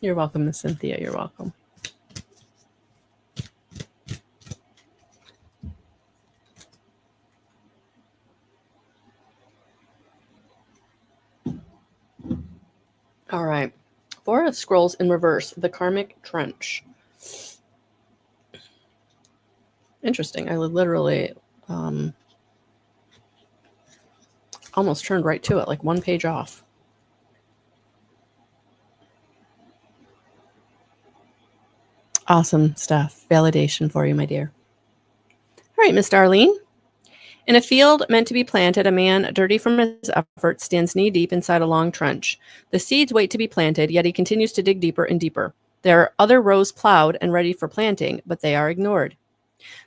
You're welcome, Miss Cynthia. You're welcome. All right. Four of Scrolls in reverse, the Karmic Trench. Interesting. I literally almost turned right to it, like one page off. Awesome stuff. Validation for you, my dear. All right, Miss Darlene. In a field meant to be planted, a man, dirty from his efforts, stands knee-deep inside a long trench. The seeds wait to be planted, yet he continues to dig deeper and deeper. There are other rows plowed and ready for planting, but they are ignored.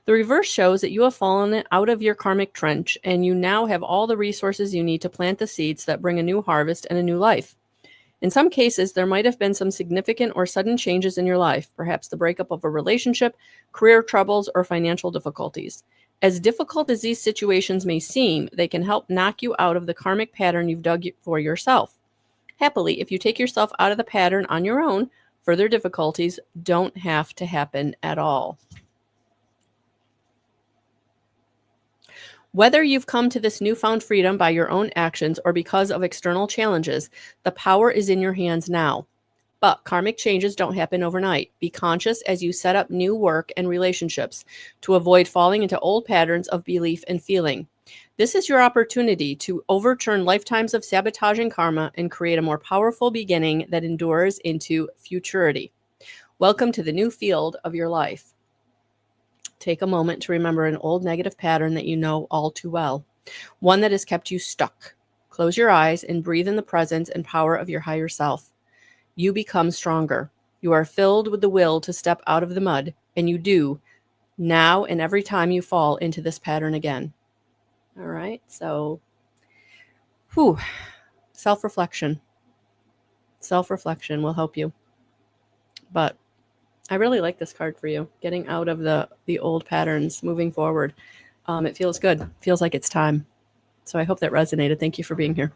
The reverse shows that you have fallen out of your karmic trench, and you now have all the resources you need to plant the seeds that bring a new harvest and a new life. In some cases, there might have been some significant or sudden changes in your life, perhaps the breakup of a relationship, career troubles, or financial difficulties. As difficult as these situations may seem, they can help knock you out of the karmic pattern you've dug for yourself. Happily, if you take yourself out of the pattern on your own, further difficulties don't have to happen at all. Whether you've come to this newfound freedom by your own actions or because of external challenges, the power is in your hands now. But karmic changes don't happen overnight. Be conscious as you set up new work and relationships to avoid falling into old patterns of belief and feeling. This is your opportunity to overturn lifetimes of sabotaging karma and create a more powerful beginning that endures into futurity. Welcome to the new field of your life. Take a moment to remember an old negative pattern that you know all too well, one that has kept you stuck. Close your eyes and breathe in the presence and power of your higher self. You become stronger. You are filled with the will to step out of the mud, and you do now and every time you fall into this pattern again. All right, so self-reflection. Self-reflection will help you. But I really like this card for you, getting out of the old patterns, moving forward. It feels good. It feels like it's time. So I hope that resonated. Thank you for being here.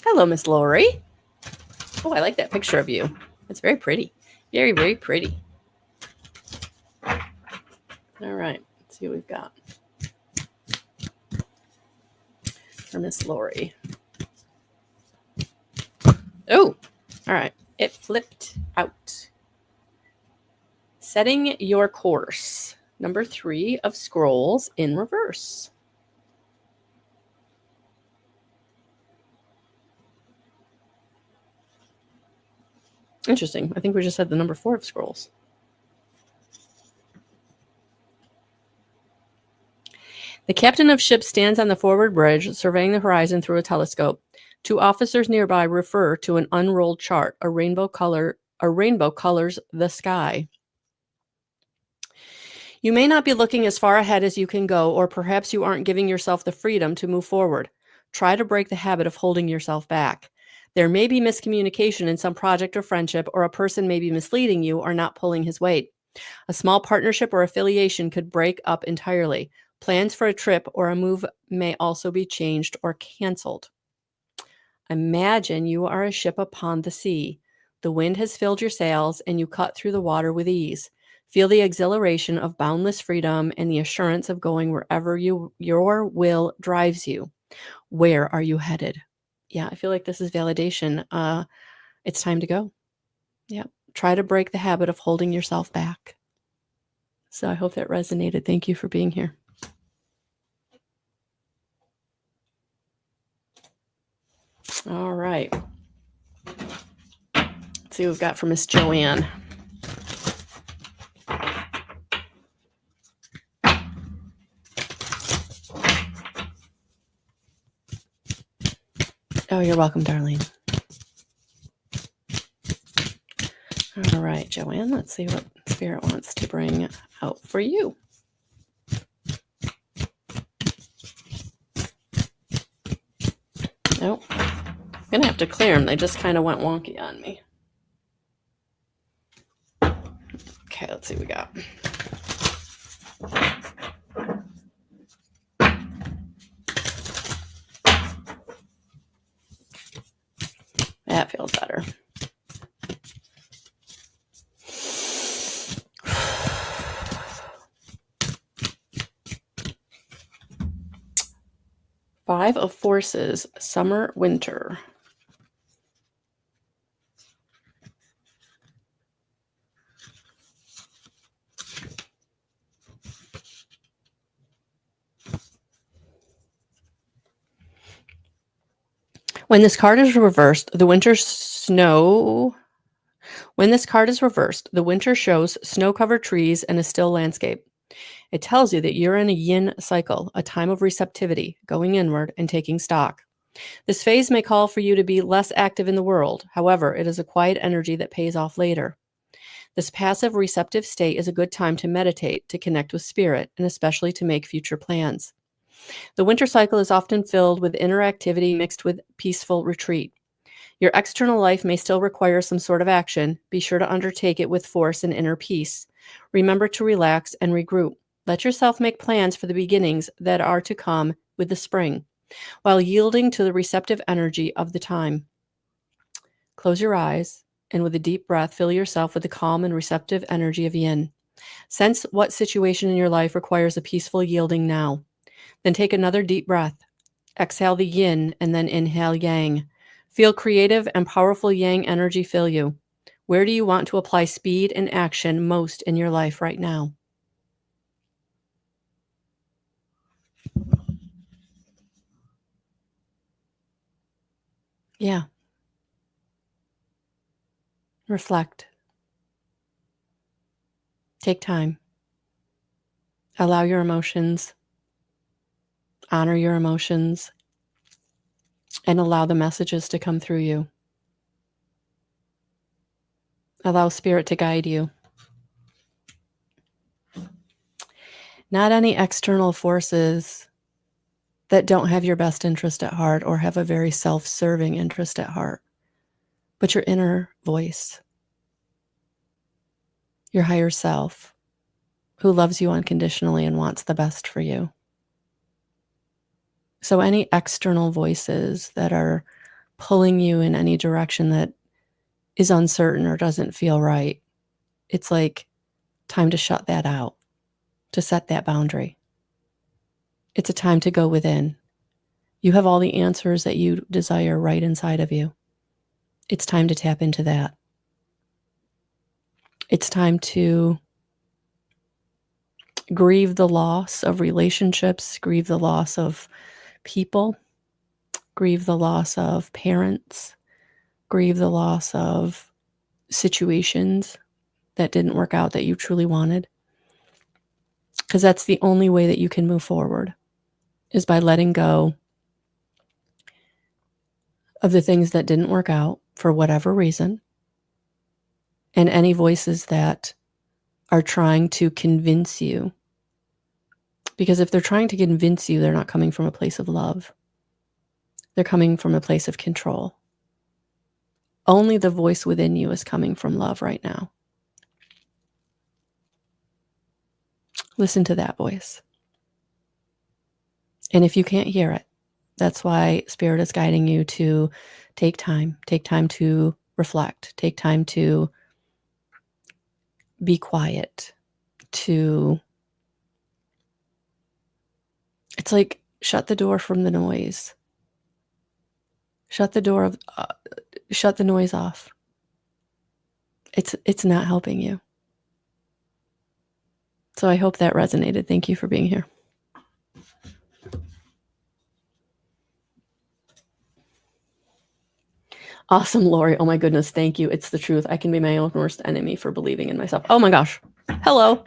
Hello, Miss Lori. Oh, I like that picture of you. It's very pretty. Very, very pretty. All right. Let's see what we've got for Miss Lori. Oh, all right. It flipped out. Setting your course. Number 3 of scrolls in reverse. Interesting. I think we just had the number 4 of scrolls. The captain of ship stands on the forward bridge, surveying the horizon through a telescope. 2 officers nearby refer to an unrolled chart. A rainbow colors the sky. You may not be looking as far ahead as you can go, or perhaps you aren't giving yourself the freedom to move forward. Try to break the habit of holding yourself back. There may be miscommunication in some project or friendship, or a person may be misleading you or not pulling his weight. A small partnership or affiliation could break up entirely. Plans for a trip or a move may also be changed or canceled. Imagine you are a ship upon the sea. The wind has filled your sails and you cut through the water with ease. Feel the exhilaration of boundless freedom and the assurance of going wherever your will drives you. Where are you headed? Yeah, I feel like this is validation. It's time to go. Yeah. Try to break the habit of holding yourself back. So I hope that resonated. Thank you for being here. All right. Let's see what we've got for Miss Joanne. Oh, you're welcome, Darlene. All right, Joanne, let's see what Spirit wants to bring out for you. Nope. I'm going to have to clear them. They just kind of went wonky on me. Okay, let's see what we got. That feels better. Five of Forces, summer, winter. When this card is reversed, the winter shows snow-covered trees and a still landscape. It tells you that you're in a yin cycle, a time of receptivity, going inward and taking stock. This phase may call for you to be less active in the world. However, it is a quiet energy that pays off later. This passive, receptive state is a good time to meditate, to connect with spirit, and especially to make future plans. The winter cycle is often filled with inner activity mixed with peaceful retreat. Your external life may still require some sort of action. Be sure to undertake it with force and inner peace. Remember to relax and regroup. Let yourself make plans for the beginnings that are to come with the spring, while yielding to the receptive energy of the time. Close your eyes, and with a deep breath, fill yourself with the calm and receptive energy of yin. Sense what situation in your life requires a peaceful yielding now. Then take another deep breath. Exhale the yin and then inhale yang. Feel creative and powerful yang energy fill you. Where do you want to apply speed and action most in your life right now? Yeah. Reflect. Take time. Allow your emotions. Honor your emotions. And allow the messages to come through you. Allow spirit to guide you. Not any external forces that don't have your best interest at heart or have a very self-serving interest at heart, but your inner voice, your higher self, who loves you unconditionally and wants the best for you. So any external voices that are pulling you in any direction that is uncertain or doesn't feel right, it's like time to shut that out, to set that boundary. It's a time to go within. You have all the answers that you desire right inside of you. It's time to tap into that. It's time to grieve the loss of relationships, grieve the loss of people, grieve the loss of parents, grieve the loss of situations that didn't work out that you truly wanted. Because that's the only way that you can move forward, is by letting go of the things that didn't work out for whatever reason, and any voices that are trying to convince you. Because if they're trying to convince you, they're not coming from a place of love. They're coming from a place of control. Only the voice within you is coming from love right now. Listen to that voice. And if you can't hear it, that's why Spirit is guiding you to take time to reflect, take time to be quiet, it's like shut the door from the noise. Shut the noise off. It's not helping you. So I hope that resonated. Thank you for being here. Awesome, Lori. Oh my goodness. Thank you. It's the truth. I can be my own worst enemy for believing in myself. Oh my gosh. Hello.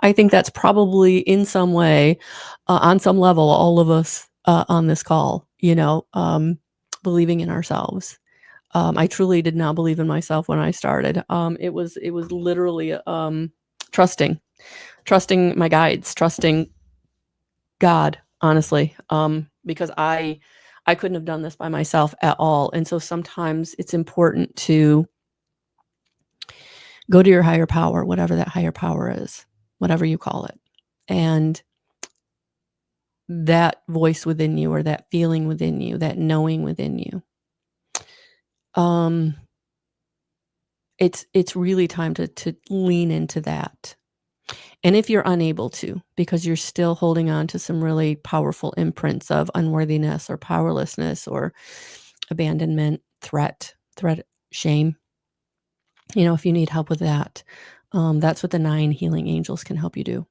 I think that's probably in some way, on some level, all of us on this call, believing in ourselves. I truly did not believe in myself when I started. It was literally trusting my guides, trusting God, honestly, because I couldn't have done this by myself at all. And so sometimes it's important to go to your higher power, whatever that higher power is, whatever you call it. And that voice within you, or that feeling within you, that knowing within you, it's really time to lean into that. And if you're unable to, because you're still holding on to some really powerful imprints of unworthiness or powerlessness or abandonment, threat, shame, if you need help with that, that's what the 9 healing angels can help you do,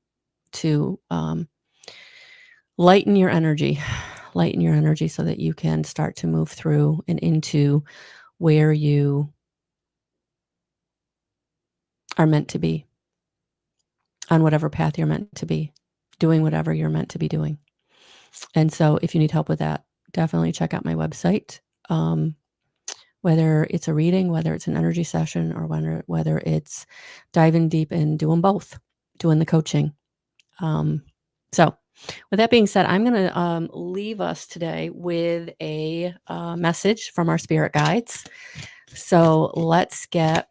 to lighten your energy so that you can start to move through and into where you are meant to be, on whatever path you're meant to be, doing whatever you're meant to be doing. And so if you need help with that, definitely check out my website. Whether it's a reading, whether it's an energy session, or whether it's diving deep and doing both, doing the coaching. So with that being said, I'm going to leave us today with a message from our spirit guides. So let's get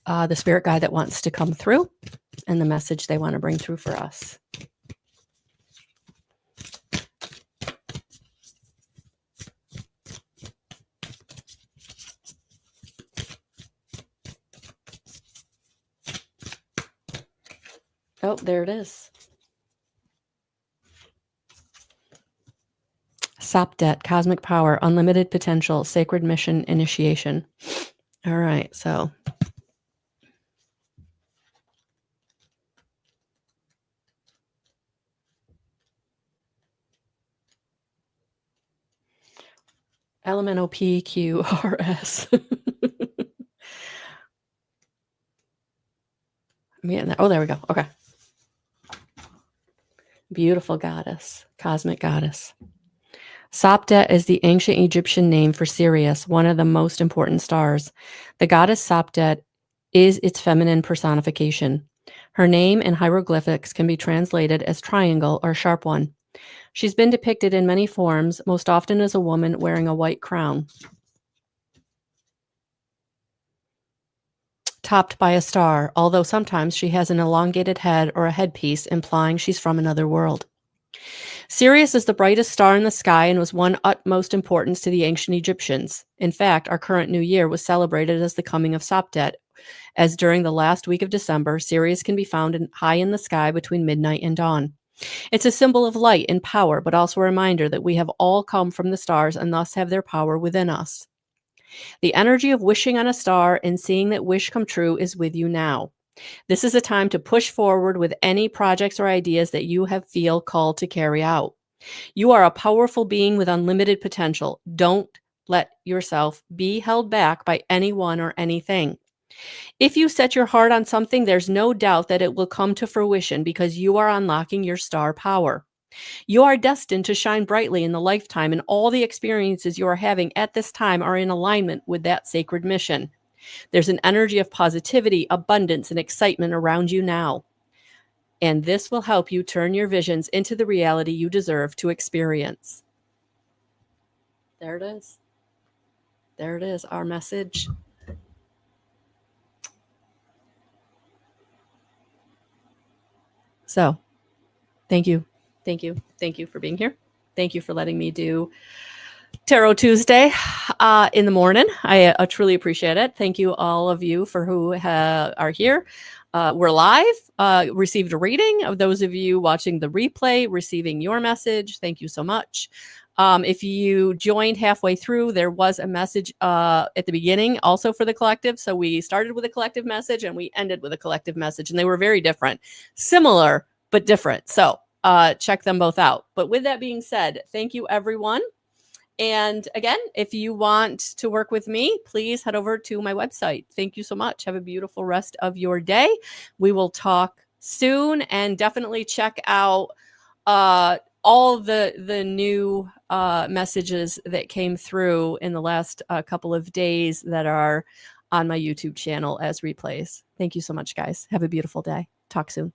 the spirit guide that wants to come through and the message they want to bring through for us. Oh, there it is. Sopdet, cosmic power, unlimited potential, sacred mission, initiation. All right, so LMNOPQRS. Oh, there we go. Okay. Beautiful goddess, cosmic goddess. Sopdet is the ancient Egyptian name for Sirius, one of the most important stars. The goddess Sopdet is its feminine personification. Her name in hieroglyphics can be translated as triangle or sharp one. She's been depicted in many forms, most often as a woman wearing a white crown, topped by a star, although sometimes she has an elongated head or a headpiece, implying she's from another world. Sirius is the brightest star in the sky and was one utmost importance to the ancient Egyptians. In fact, our current new year was celebrated as the coming of Sopdet, as during the last week of December, Sirius can be found high in the sky between midnight and dawn. It's a symbol of light and power, but also a reminder that we have all come from the stars and thus have their power within us. The energy of wishing on a star and seeing that wish come true is with you now. This is a time to push forward with any projects or ideas that you feel called to carry out. You are a powerful being with unlimited potential. Don't let yourself be held back by anyone or anything. If you set your heart on something, there's no doubt that it will come to fruition because you are unlocking your star power. You are destined to shine brightly in the lifetime, and all the experiences you are having at this time are in alignment with that sacred mission. There's an energy of positivity, abundance, and excitement around you now. And this will help you turn your visions into the reality you deserve to experience. There it is. There it is, our message. So, thank you. Thank you. Thank you for being here. Thank you for letting me do Tarot Tuesday in the morning. I truly appreciate it. Thank you, all of you, for who are here. We're live, received a reading. Of those of you watching the replay, receiving your message, thank you so much. If you joined halfway through, there was a message at the beginning also for the collective. So we started with a collective message and we ended with a collective message, and they were very different, similar, but different. So check them both out. But with that being said, thank you, everyone. And again, if you want to work with me, please head over to my website. Thank you so much. Have a beautiful rest of your day. We will talk soon, and definitely check out all the new messages that came through in the last couple of days that are on my YouTube channel as replays. Thank you so much, guys. Have a beautiful day. Talk soon.